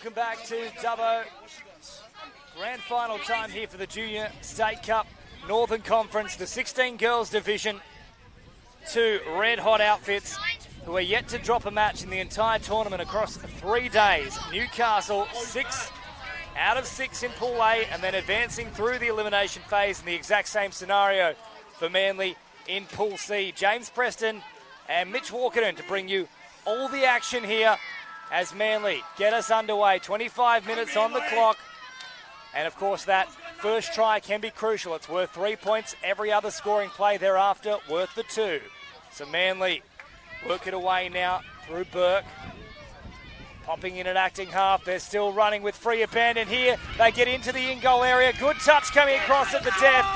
Welcome back to Dubbo. Grand final time here for the Junior State Cup Northern Conference, the 16 girls division. Two red-hot outfits who are yet to drop a match in the entire tournament across 3 days. Newcastle 6 out of 6 in Pool A, and then advancing through the elimination phase in the exact same scenario for Manly in Pool C. James Preston and Mitch Walkerton to bring you all the action here as Manly get us underway. 25 minutes on the clock. And of course that first try can be crucial. It's worth 3 points. Every other scoring play thereafter worth the 2. So Manly work it away now through Burke. Popping in at acting half. They're still running with free abandon here. They get into the in-goal area. Good touch coming across at the death.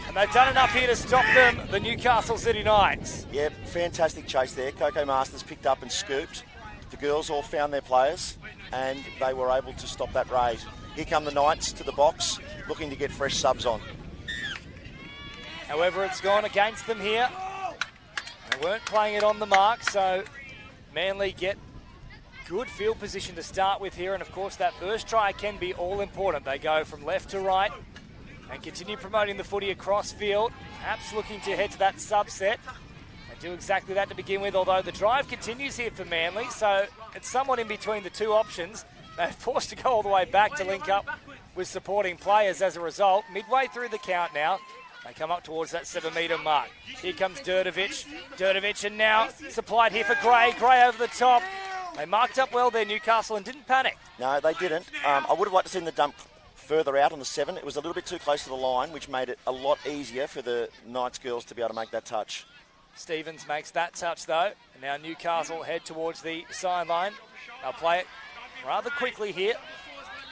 And they've done enough here to stop them, the Newcastle City Knights. Yep, fantastic chase there. Coco Masters picked up and scooped. The girls all found their players and they were able to stop that raid. Here come the Knights to the box, looking to get fresh subs on. However, it's gone against them here. They weren't playing it on the mark, so Manly get good field position to start with here. And of course, that first try can be all important. They go from left to right and continue promoting the footy across field, perhaps looking to head to that subset. They do exactly that to begin with, although the drive continues here for Manly, so it's somewhat in between the two options. They're forced to go all the way back to link up with supporting players as a result. Midway through the count now, they come up towards that 7-metre mark. Here comes Durdovic. Durdovic, and now supplied here for Gray. Gray over the top. They marked up well there, Newcastle, and didn't panic. No, they didn't. I would have liked to see the dump further out on the 7. It was a little bit too close to the line, which made it a lot easier for the Knights girls to be able to make that touch. Stevens makes that touch, though. And now Newcastle head towards the sideline. They'll play it rather quickly here,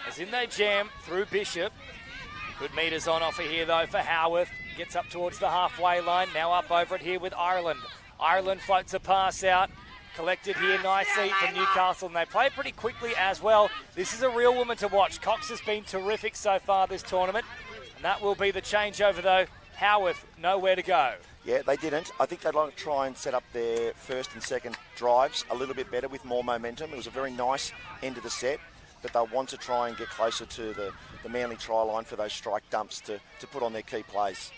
as in they jam through Bishop. Good metres on offer here, though, for Howarth. Gets up towards the halfway line. Now up over it here with Ireland. Ireland floats a pass out. Collected here nicely from Newcastle, and they play pretty quickly as well. This is a real woman to watch. Cox has been terrific so far this tournament, and that will be the changeover, though. Howarth, nowhere to go. Yeah, they didn't. I think they'd like to try and set up their first and second drives a little bit better with more momentum. It was a very nice end of the set, but they'll want to try and get closer to the Manly try line for those strike dumps to put on their key plays.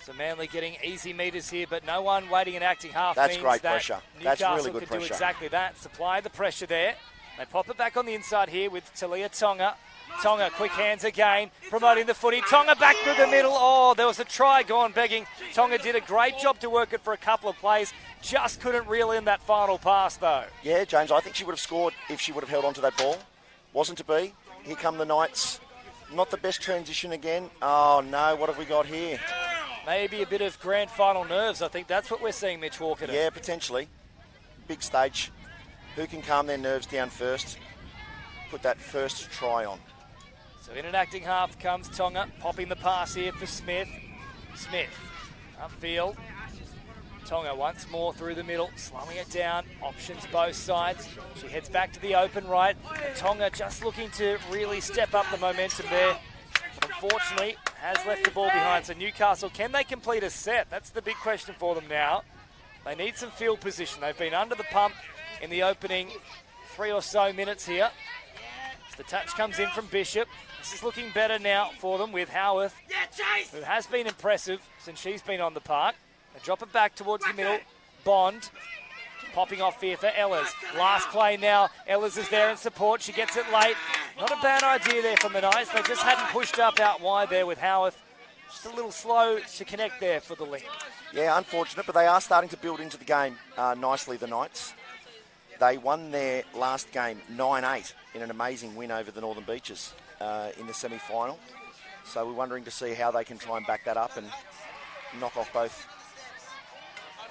So Manly getting easy metres here, but no one waiting and acting half. That's means great that pressure. Newcastle That's really good could pressure. do exactly that. Supply the pressure there. They pop it back on the inside here with Talia Tonga. Tonga, quick hands again, promoting the footy. Tonga back through the middle. Oh, there was a try gone begging. Tonga did a great job to work it for a couple of plays. Just couldn't reel in that final pass, though. Yeah, James, I think she would have scored if she would have held on to that ball. Wasn't to be. Here come the Knights. Not the best transition again. Oh, no, what have we got here? Maybe a bit of grand final nerves. I think that's what we're seeing Mitch Walker do. Yeah, potentially. Big stage. Who can calm their nerves down first? Put that first try on. So in an acting half comes Tonga, popping the pass here for Smith. Smith, upfield. Tonga once more through the middle, slowing it down. Options both sides. She heads back to the open right. Tonga just looking to really step up the momentum there. Unfortunately, has left the ball behind. So Newcastle, can they complete a set? That's the big question for them now. They need some field position. They've been under the pump in the opening 3 or so minutes here. So the touch comes in from Bishop. This is looking better now for them with Howarth, who has been impressive since she's been on the park. They drop it back towards the middle. Bond popping off here for Ellers. Last play now. Ellers is there in support. She gets it late. Not a bad idea there from the Knights. They just hadn't pushed up out wide there with Howarth. Just a little slow to connect there for the link. Yeah, unfortunate, but they are starting to build into the game nicely, the Knights. They won their last game 9-8 in an amazing win over the Northern Beaches in the semi-final. So we're wondering to see how they can try and back that up and knock off both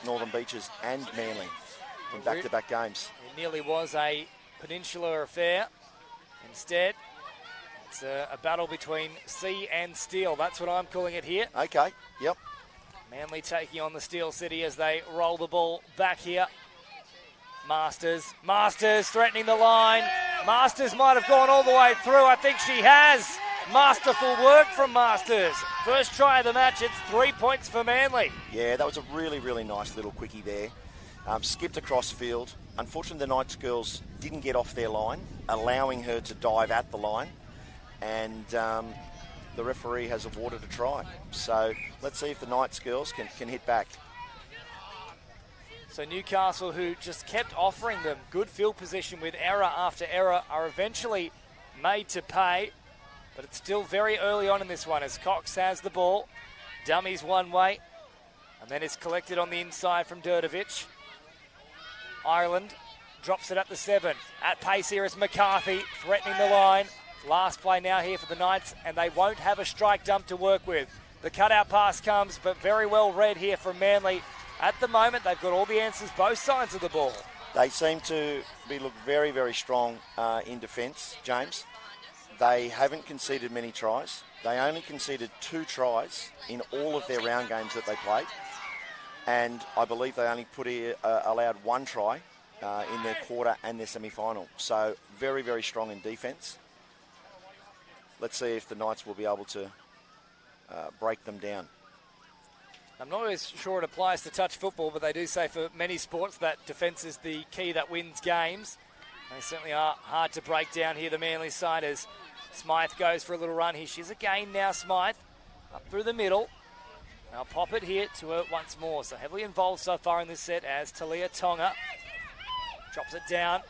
Northern Beaches and Manly in back-to-back games. It nearly was a peninsular affair. Instead, it's a battle between sea and steel. That's what I'm calling it here. Okay, yep. Manly taking on the Steel City as they roll the ball back here. Masters threatening the line. Masters might have gone all the way through. I think she has. Masterful work from Masters. First try of the match, it's 3 points for Manly. Yeah, that was a really, really nice little quickie there. Skipped across field, unfortunately, the Knights girls didn't get off their line, allowing her to dive at the line, and the referee has awarded a try. So let's see if the Knights girls can hit back. So Newcastle, who just kept offering them good field position with error after error, are eventually made to pay. But it's still very early on in this one as Cox has the ball. Dummies one way. And then it's collected on the inside from Durdovic. Ireland drops it at the 7. At pace here is McCarthy threatening the line. Last play now here for the Knights, and they won't have a strike dump to work with. The cutout pass comes, but very well read here from Manly. At the moment, they've got all the answers, both sides of the ball. They seem to look very, very strong in defence, James. They haven't conceded many tries. They only conceded 2 tries in all of their round games that they played. And I believe they only allowed 1 try in their quarter and their semi-final. So very, very strong in defence. Let's see if the Knights will be able to break them down. I'm not always sure it applies to touch football, but they do say for many sports that defence is the key that wins games. They certainly are hard to break down here, the Manly side, as Smythe goes for a little run here. She's a gain now, Smythe, up through the middle. I'll pop it here to her once more. So heavily involved so far in this set as Talia Tonga drops it down.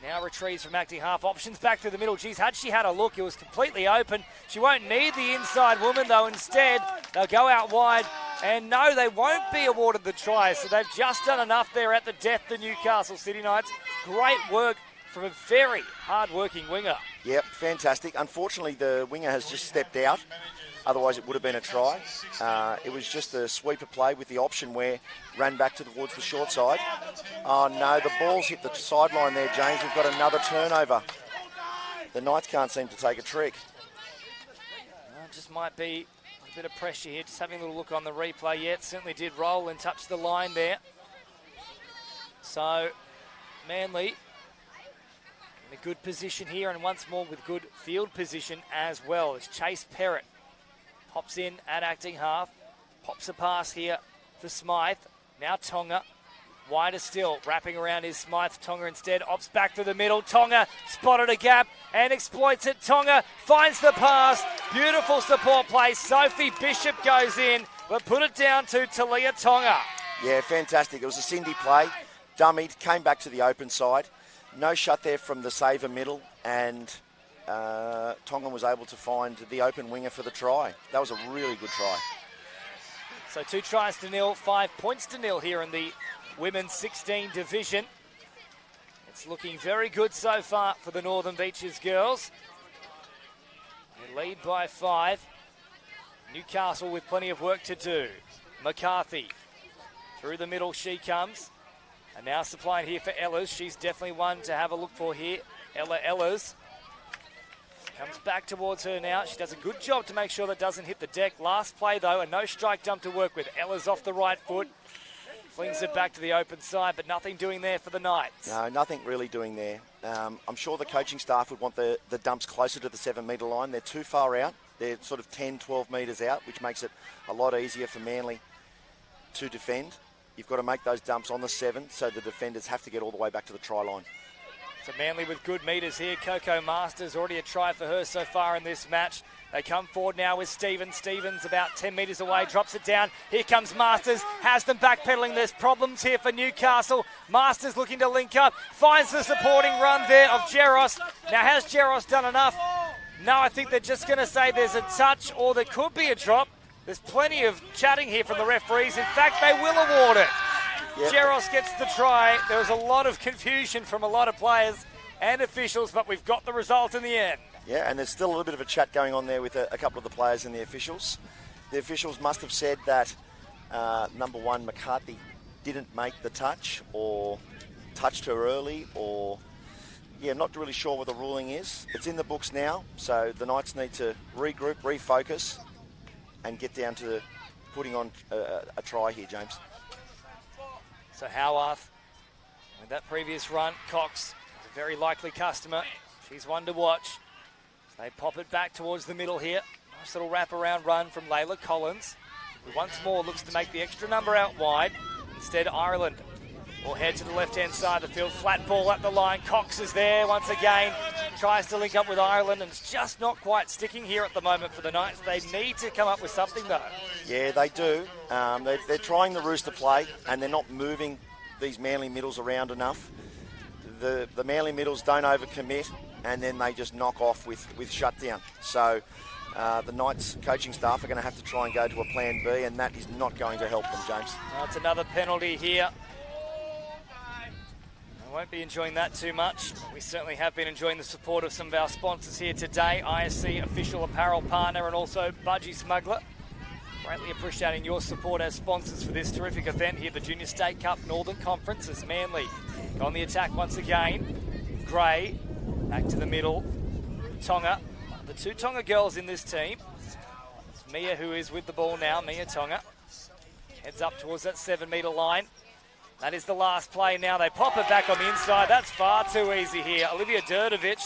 Now retrieves from acting half. Options back through the middle. Geez, had she had a look, it was completely open. She won't need the inside woman, though. Instead, they'll go out wide. And no, they won't be awarded the try. So they've just done enough there at the death, the Newcastle City Knights. Great work from a very hard-working winger. Yep, fantastic. Unfortunately, the winger has just stepped out. Otherwise, it would have been a try. It was just a sweeper play with the option where ran back towards the short side. Oh, no, the ball's hit the sideline there, James. We've got another turnover. The Knights can't seem to take a trick. Just might be a bit of pressure here. Just having a little look on the replay. Yeah, it certainly did roll and touch the line there. So, Manly in a good position here, and once more with good field position as well, as Chase Perrott pops in at acting half, pops a pass here for Smythe. Now Tonga, wider still, wrapping around is Smythe. Tonga instead opts back to the middle. Tonga spotted a gap and exploits it. Tonga finds the pass. Beautiful support play. Sophie Bishop goes in, but put it down to Talia Tonga. Yeah, fantastic. It was a Cindy play. Dummied, came back to the open side. No shut there from the saver middle, and Tongan was able to find the open winger for the try. That was a really good try. So 2 tries to 0, 5 points to 0 here in the Women's 16 division. It's looking very good so far for the Northern Beaches girls. They lead by 5. Newcastle with plenty of work to do. McCarthy, through the middle she comes. And now supplying here for Ellers. She's definitely one to have a look for here. Ella Ellers comes back towards her now. She does a good job to make sure that doesn't hit the deck. Last play, though, a no strike dump to work with. Ellers off the right foot. Flings it back to the open side, but nothing doing there for the Knights. No, nothing really doing there. I'm sure the coaching staff would want the dumps closer to the 7-metre line. They're too far out. They're sort of 10, 12 metres out, which makes it a lot easier for Manly to defend. You've got to make those dumps on the 7, so the defenders have to get all the way back to the try line. So Manly with good metres here. Coco Masters, already a try for her so far in this match. They come forward now with Stevens. Stevens about 10 metres away, drops it down. Here comes Masters, has them backpedaling. There's problems here for Newcastle. Masters looking to link up, finds the supporting run there of Jeros. Now, has Jeros done enough? No, I think they're just going to say there's a touch or there could be a drop. There's plenty of chatting here from the referees. In fact, they will award it. Yep. Jeros gets the try. There was a lot of confusion from a lot of players and officials, but we've got the result in the end. Yeah, and there's still a little bit of a chat going on there with a couple of the players and the officials. The officials must have said that, number 1, McCarthy didn't make the touch or touched her early, or, yeah, not really sure what the ruling is. It's in the books now, so the Knights need to regroup, refocus, and get down to putting on a try here, James. So Howarth, with that previous run, Cox is a very likely customer. She's one to watch. So they pop it back towards the middle here. Nice little wraparound run from Layla Collins, who once more looks to make the extra number out wide. Instead, Ireland will head to the left-hand side of the field. Flat ball at the line. Cox is there once again. Tries to link up with Ireland, and it's just not quite sticking here at the moment for the Knights. They need to come up with something, though. Yeah, they do. They're trying the Rooster play, and they're not moving these Manly middles around enough. The Manly middles don't overcommit, and then they just knock off with shutdown. So the Knights coaching staff are going to have to try and go to a plan B, and that is not going to help them, James. Well, it's another penalty here. I won't be enjoying that too much. We certainly have been enjoying the support of some of our sponsors here today. ISC official apparel partner and also Budgie Smuggler. Greatly appreciating your support as sponsors for this terrific event here, the Junior State Cup Northern Conference, as Manly on the attack once again. Gray back to the middle. Tonga, the two Tonga girls in this team. It's Mia who is with the ball now, Mia Tonga. Heads up towards that 7-metre line. That is the last play now. They pop it back on the inside. That's far too easy here. Olivia Durdovic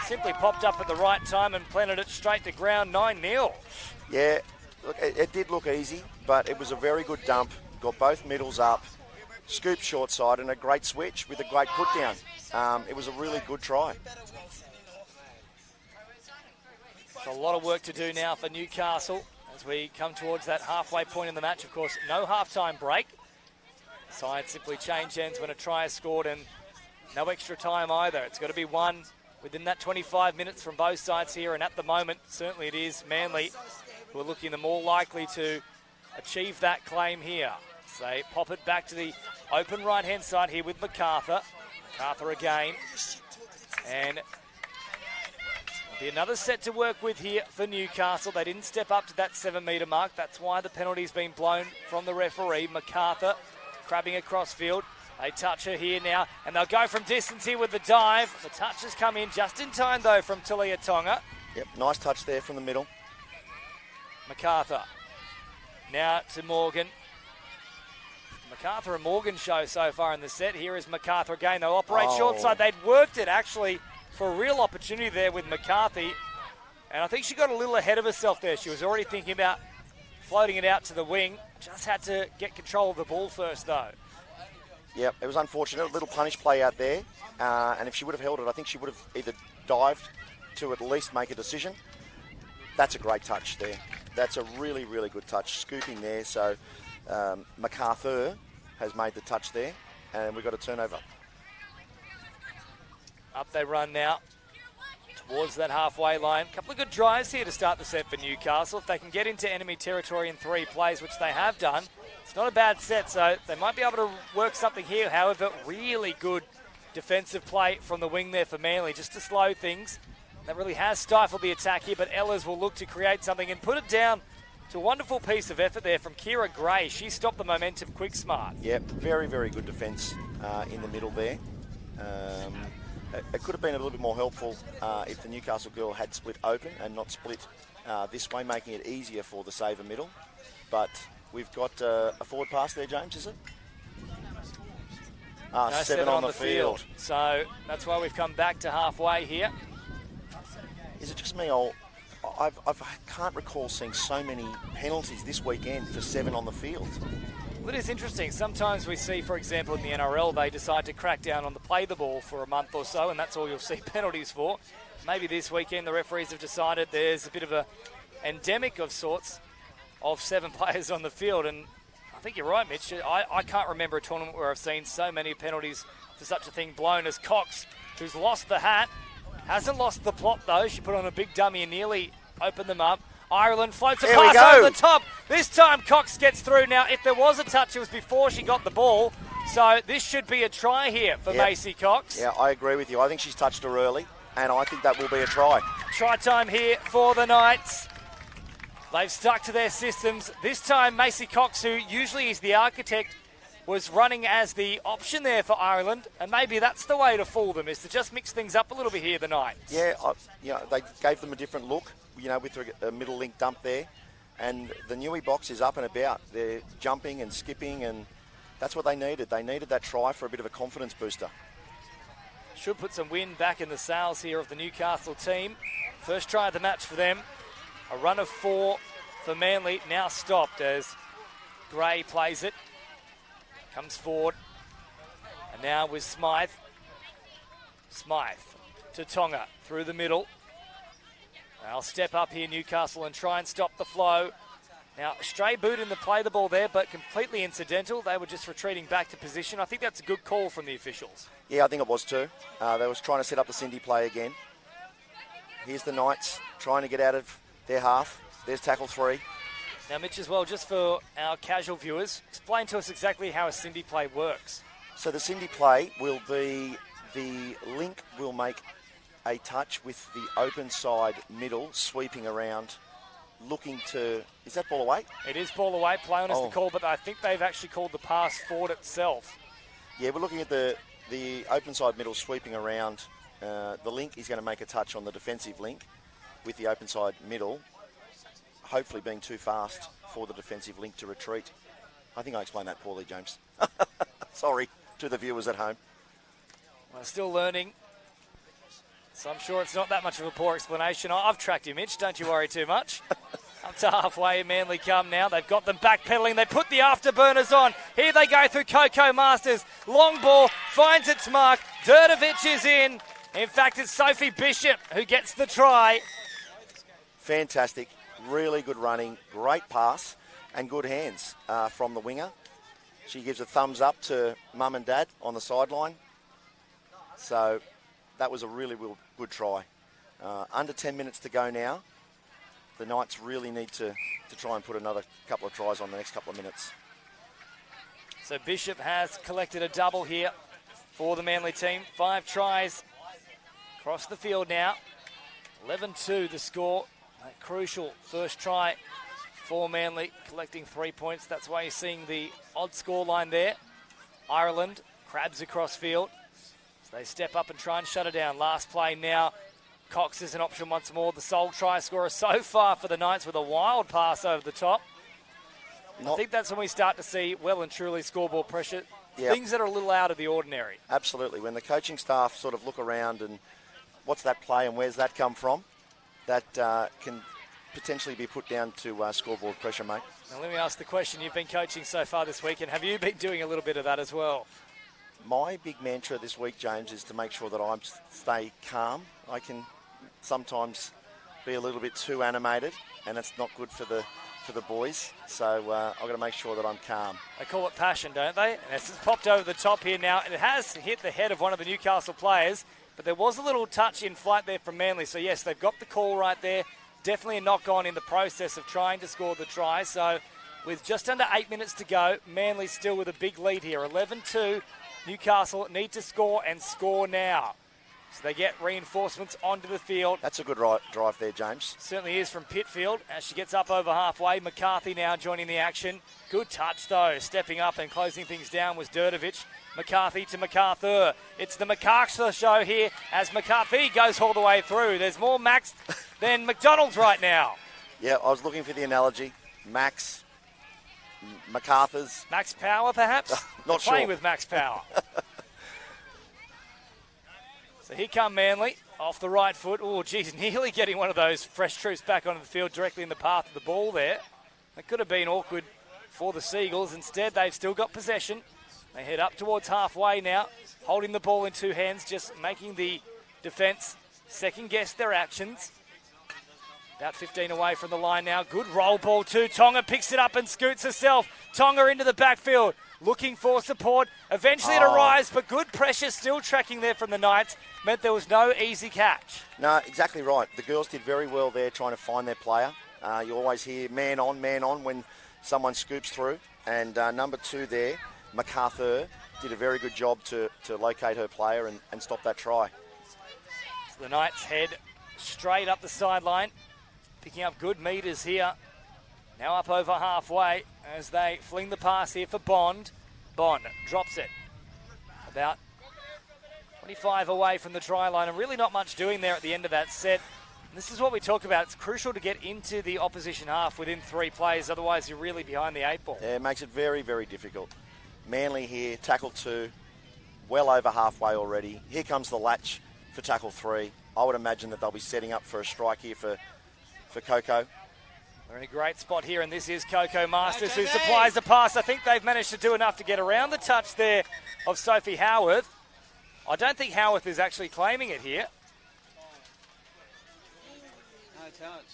simply popped up at the right time and planted it straight to ground, 9-0. Yeah, look, it did look easy, but it was a very good dump. Got both middles up, scooped short side, and a great switch with a great put down. It was a really good try. A lot of work to do now for Newcastle as we come towards that halfway point in the match. Of course, no halftime break. Sides simply change ends when a try is scored, and no extra time either. It's got to be one within that 25 minutes from both sides here, and at the moment, certainly it is Manly who are looking the more likely to achieve that claim here. So they pop it back to the open right-hand side here with MacArthur. MacArthur again. And there'll be another set to work with here for Newcastle. They didn't step up to that 7-metre mark. That's why the penalty's been blown from the referee. MacArthur crabbing across field. They touch her here now, and they'll go from distance here with the dive. The touch has come in just in time, though, from Talia Tonga. Yep, nice touch there from the middle. MacArthur. Now to Morgan. MacArthur and Morgan show so far in the set. Here is MacArthur again. They'll operate short side. They'd worked it, actually, for a real opportunity there with McCarthy. And I think she got a little ahead of herself there. She was already thinking about floating it out to the wing. Just had to get control of the ball first, though. Yep, it was unfortunate. A little punish play out there. And if she would have held it, I think she would have either dived to at least make a decision. That's a great touch there. That's a really, really good touch. Scooping there. So MacArthur has made the touch there. And we've got a turnover. Up they run now towards that halfway line. A couple of good drives here to start the set for Newcastle. If they can get into enemy territory in 3 plays, which they have done, it's not a bad set, so they might be able to work something here. However, really good defensive play from the wing there for Manly, just to slow things. That really has stifled the attack here, but Ellers will look to create something and put it down to a wonderful piece of effort there from Kira Gray. She stopped the momentum quick smart. Yep, very, very good defence in the middle there. It could have been a little bit more helpful if the Newcastle girl had split open and not split this way, making it easier for the saver middle. But we've got a forward pass there, James, is it? No, 7 on the field. So that's why we've come back to halfway here. Is it just me? I can't recall seeing so many penalties this weekend for 7 on the field. Well, it is interesting. Sometimes we see, for example, in the NRL, they decide to crack down on the play the ball for a month or so, and that's all you'll see penalties for. Maybe this weekend the referees have decided there's a bit of a endemic of sorts of 7 players on the field, and I think you're right, Mitch. I can't remember a tournament where I've seen so many penalties for such a thing blown as Cox, who's lost the hat. Hasn't lost the plot, though. She put on a big dummy and nearly opened them up. Ireland floats a pass over the top. This time Cox gets through. Now, if there was a touch, it was before she got the ball. So this should be a try here for Macy Cox. Yeah, I agree with you. I think she's touched her early, and I think that will be a try. Try time here for the Knights. They've stuck to their systems. This time, Macy Cox, who usually is the architect, was running as the option there for Ireland, and maybe that's the way to fool them, is to just mix things up a little bit here, the Knights. Yeah, they gave them a different look, with a middle link dump there, and the Newey box is up and about. They're jumping and skipping, and that's what they needed. They needed that try for a bit of a confidence booster. Should put some wind back in the sails here of the Newcastle team. First try of the match for them. A run of 4 for Manly, now stopped as Gray plays it. Comes forward. And now with Smythe. Smythe to Tonga through the middle. They'll step up here, Newcastle, and try and stop the flow. Now, stray boot in the play the ball there, but completely incidental. They were just retreating back to position. I think that's a good call from the officials. Yeah, I think it was too. They was trying to set up the Cindy play again. Here's the Knights trying to get out of their half. There's tackle 3. Now, Mitch, as well, just for our casual viewers, explain to us exactly how a Cindy play works. So the Cindy play will be the link will make a touch with the open side middle, sweeping around, looking to... Is that ball away? It is ball away. Play on is the call, but I think they've actually called the pass forward itself. Yeah, we're looking at the open side middle sweeping around. The link is going to make a touch on the defensive link with the open side middle, hopefully being too fast for the defensive link to retreat. I think I explained that poorly, James. Sorry to the viewers at home. Well, still learning, so I'm sure it's not that much of a poor explanation. I've tracked you, Mitch. Don't you worry too much. Up to halfway, Manly come now. They've got them backpedaling. They put the afterburners on. Here they go through Coco Masters. Long ball finds its mark. Durdovic is in. In fact, it's Sophie Bishop who gets the try. Fantastic. Really good running. Great pass and good hands from the winger. She gives a thumbs up to mum and dad on the sideline. So that was a really good try. Under 10 minutes to go now. The Knights really need to try and put another couple of tries on the next couple of minutes. So Bishop has collected a double here for the Manly team. 5 tries across the field now. 11-2 the score. A crucial first try for Manly, collecting 3 points. That's why you're seeing the odd score line there. Ireland crabs across field. So they step up and try and shut it down. Last play now. Cox is an option once more. The sole try scorer so far for the Knights with a wild pass over the top. I think that's when we start to see well and truly scoreboard pressure. Yep. Things that are a little out of the ordinary. Absolutely. When the coaching staff sort of look around and what's that play and where's that come from, that can potentially be put down to scoreboard pressure, mate. Now let me ask the question. You've been coaching so far this week, and have you been doing a little bit of that as well? My big mantra this week, James, is to make sure that I stay calm. I can sometimes be a little bit too animated, and it's not good for the boys. So I've got to make sure that I'm calm. They call it passion, don't they? And it's popped over the top here now, and it has hit the head of one of the Newcastle players, but there was a little touch in flight there from Manly. So yes, they've got the call right there. Definitely a knock on in the process of trying to score the try. So with just under 8 minutes to go, Manly still with a big lead here. 11-2. Newcastle need to score and score now. So they get reinforcements onto the field. That's a good drive there, James. Certainly is from Pitfield as she gets up over halfway. McCarthy now joining the action. Good touch, though. Stepping up and closing things down was Durdovic. McCarthy to MacArthur. It's the MacArthur show here as McCarthy goes all the way through. There's more Max than McDonald's right now. Yeah, I was looking for the analogy. Max, MacArthur's. Max Power, perhaps? Not sure. Playing with Max Power. So here come Manly off the right foot. Oh, geez, nearly getting one of those fresh troops back onto the field directly in the path of the ball there. That could have been awkward for the Seagulls. Instead, they've still got possession. They head up towards halfway now, holding the ball in 2 hands, just making the defence second-guess their actions. About 15 away from the line now. Good roll ball too. Tonga picks it up and scoots herself. Tonga into the backfield, looking for support. Eventually it arrives, but good pressure still tracking there from the Knights. Meant there was no easy catch. No, exactly right. The girls did very well there trying to find their player. You always hear man on when someone scoops through. And number 2 there, MacArthur, did a very good job to locate her player and stop that try. So the Knights head straight up the sideline, picking up good metres here. Now up over halfway as they fling the pass here for Bond. Bond drops it. About 25 away from the try line, and really not much doing there at the end of that set. And this is what we talk about. It's crucial to get into the opposition half within 3 plays, otherwise you're really behind the 8 ball. Yeah, it makes it very, very difficult. Manly here, tackle 2, well over halfway already. Here comes the latch for tackle 3. I would imagine that they'll be setting up for a strike here for Coco. They're in a great spot here, and this is Coco Masters who supplies the pass. I think they've managed to do enough to get around the touch there of Sophie Howarth. I don't think Howarth is actually claiming it here. No touch.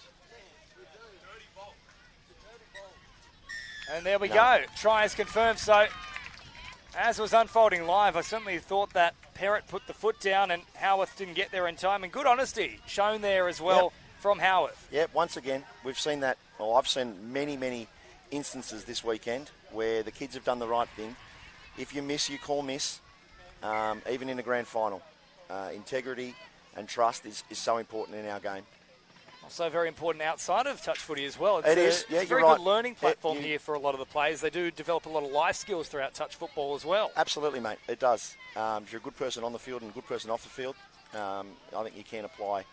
And there we go. Try is confirmed. So, as was unfolding live, I certainly thought that Perrott put the foot down and Howarth didn't get there in time. And good honesty shown there as well from Howarth. Yeah, once again, we've seen that. Well, I've seen many instances this weekend where the kids have done the right thing. If you miss, you call miss, even in a grand final. Integrity and trust is so important in our game. Also very important outside of touch footy as well. It's a very good learning platform here for a lot of the players. They do develop a lot of life skills throughout touch football as well. Absolutely, mate. It does. If you're a good person on the field and a good person off the field, I think you can apply,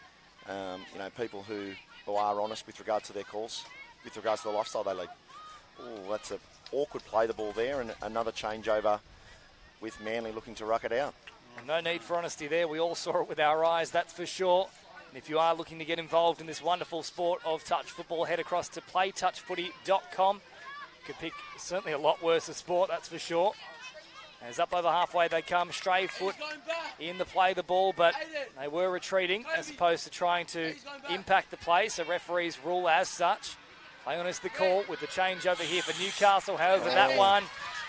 people who are honest with regards to their calls, with regards to the lifestyle they lead. Oh, that's an awkward play the ball there, and another changeover with Manly looking to ruck it out. No need for honesty there. We all saw it with our eyes, that's for sure. And if you are looking to get involved in this wonderful sport of touch football, head across to playtouchfooty.com. You could pick certainly a lot worse a sport, that's for sure. As up over halfway they come, stray foot in the play the ball, but they were retreating as opposed to trying to impact the play, so referees rule as such. Play on is the call with the change over here for Newcastle. However, that one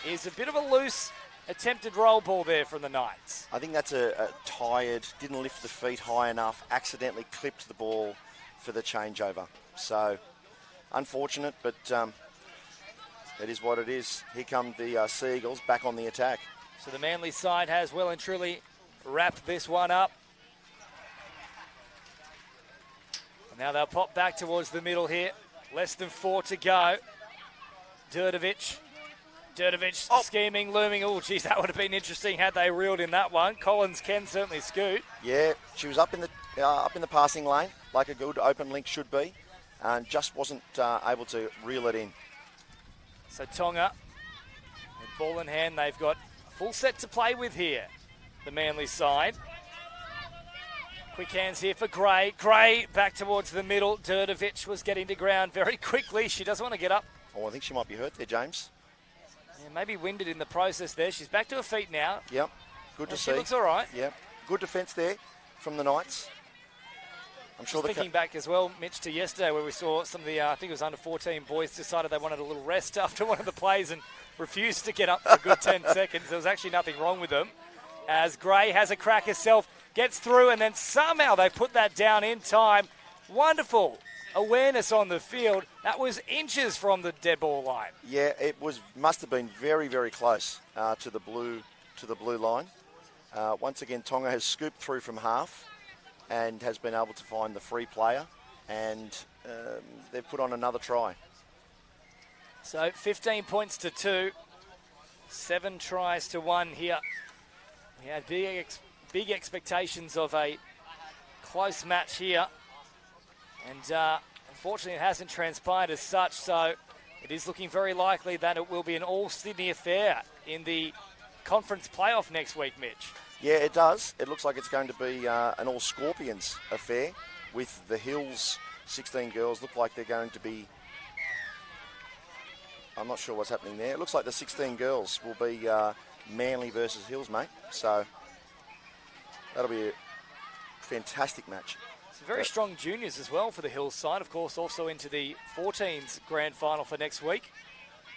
is a bit of a loose attempted roll ball there from the Knights. I think that's a tired, didn't lift the feet high enough, accidentally clipped the ball for the changeover. So, unfortunate, but it is what it is. Here come the Sea Eagles back on the attack. So the Manly side has well and truly wrapped this one up. And now they'll pop back towards the middle here. Less than 4 to go. Durdovic scheming, looming. Oh, geez, that would have been interesting had they reeled in that one. Collins can certainly scoot. Yeah, she was up in the passing lane, like a good open link should be, and just wasn't able to reel it in. So Tonga, with ball in hand, they've got a full set to play with here, the Manly side. Quick hands here for Gray. Gray back towards the middle. Durdovic was getting to ground very quickly. She doesn't want to get up. Oh, I think she might be hurt there, James. Yeah, maybe winded in the process there. She's back to her feet now. Yep, good to see. She looks all right. Yep, good defence there from the Knights. I'm sure thinking back as well, Mitch, to yesterday where we saw some of the, I think it was under 14 boys decided they wanted a little rest after one of the plays and refused to get up for a good 10 seconds. There was actually nothing wrong with them. As Gray has a crack herself, gets through, and then somehow they put that down in time. Wonderful awareness on the field. That was inches from the dead ball line. Yeah, it must have been very, very close to the blue line. Once again, Tonga has scooped through from half and has been able to find the free player, and they've put on another try. So 15 points to 2, 7 tries to 1 here. We had big expectations of a close match here, and unfortunately it hasn't transpired as such, so it is looking very likely that it will be an all-Sydney affair in the conference playoff next week, Mitch. Yeah, it does. It looks like it's going to be an all-Scorpions affair with the Hills 16 girls. Look like they're going to be... I'm not sure what's happening there. It looks like the 16 girls will be Manly versus Hills, mate. So that'll be a fantastic match. Some very strong juniors as well for the Hills side. Of course, also into the 14s grand final for next week.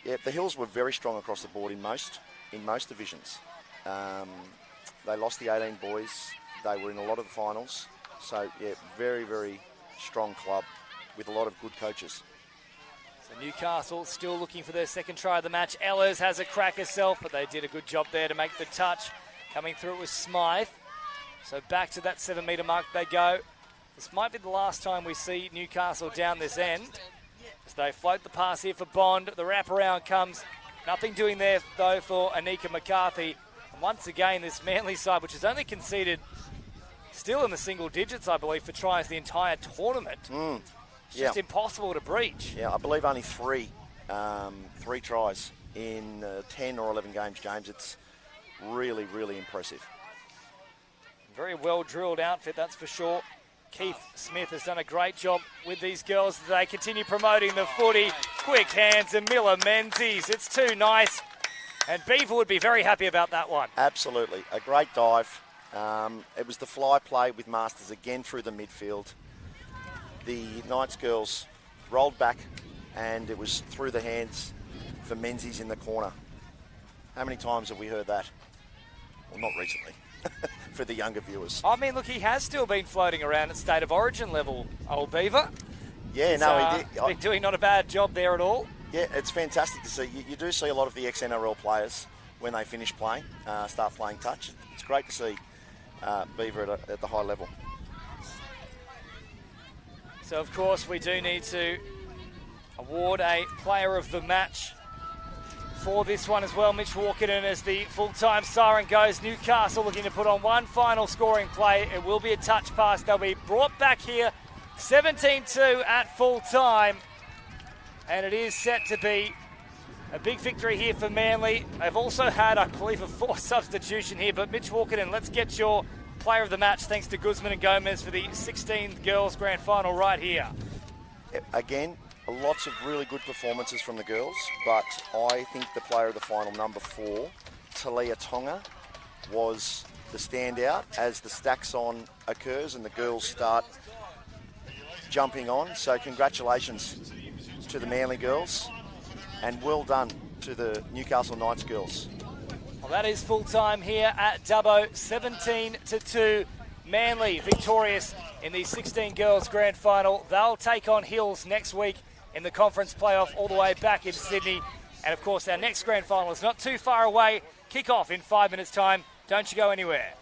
Yeah, the Hills were very strong across the board in most divisions. They lost the 18 boys. They were in a lot of the finals. So, yeah, very, very strong club with a lot of good coaches. So Newcastle still looking for their second try of the match. Ellers has a crack herself, but they did a good job there to make the touch. Coming through was Smythe. So back to that 7 metre mark they go. This might be the last time we see Newcastle down this end. As they float the pass here for Bond. The wraparound comes. Nothing doing there, though, for Anika McCarthy. And once again, this Manly side, which has only conceded still in the single digits, I believe, for tries the entire tournament. It's just impossible to breach. Yeah, I believe only three tries in 10 or 11 games, James. It's really, really impressive. Very well drilled outfit, that's for sure. Keith Smith has done a great job with these girls. They continue promoting the footy. Quick hands and Miller Menzies. It's too nice. And Beaver would be very happy about that one. Absolutely. A great dive. It was the fly play with Masters again through the midfield. The Knights girls rolled back and it was through the hands for Menzies in the corner. How many times have we heard that? Well, not recently. For the younger viewers. I mean, look, he has still been floating around at State of Origin level, old Beaver. Yeah, He did. Been doing not a bad job there at all. Yeah, it's fantastic to see. You do see a lot of the ex-NRL players, when they finish playing, start playing touch. It's great to see Beaver at the high level. So, of course, we do need to award a player of the match for this one as well. Mitch Walkerton as the full-time siren goes. Newcastle looking to put on one final scoring play. It will be a touch pass. They'll be brought back here 17-2 at full time. And it is set to be a big victory here for Manly. They've also had, I believe, a forced substitution here. But Mitch Walkerton, let's get your player of the match. Thanks to Guzman and Gomez for the 16th girls grand final right here. Again, lots of really good performances from the girls, but I think the player of the final, number 4, Talia Tonga, was the standout as the stacks on occurs and the girls start jumping on. So congratulations to the Manly girls and well done to the Newcastle Knights girls. Well, that is full time here at Dubbo, 17-2. Manly victorious in the 16 girls grand final. They'll take on Hills next week in the conference playoff all the way back in Sydney. And of course, our next grand final is not too far away. Kick off in 5 minutes' time. Don't you go anywhere.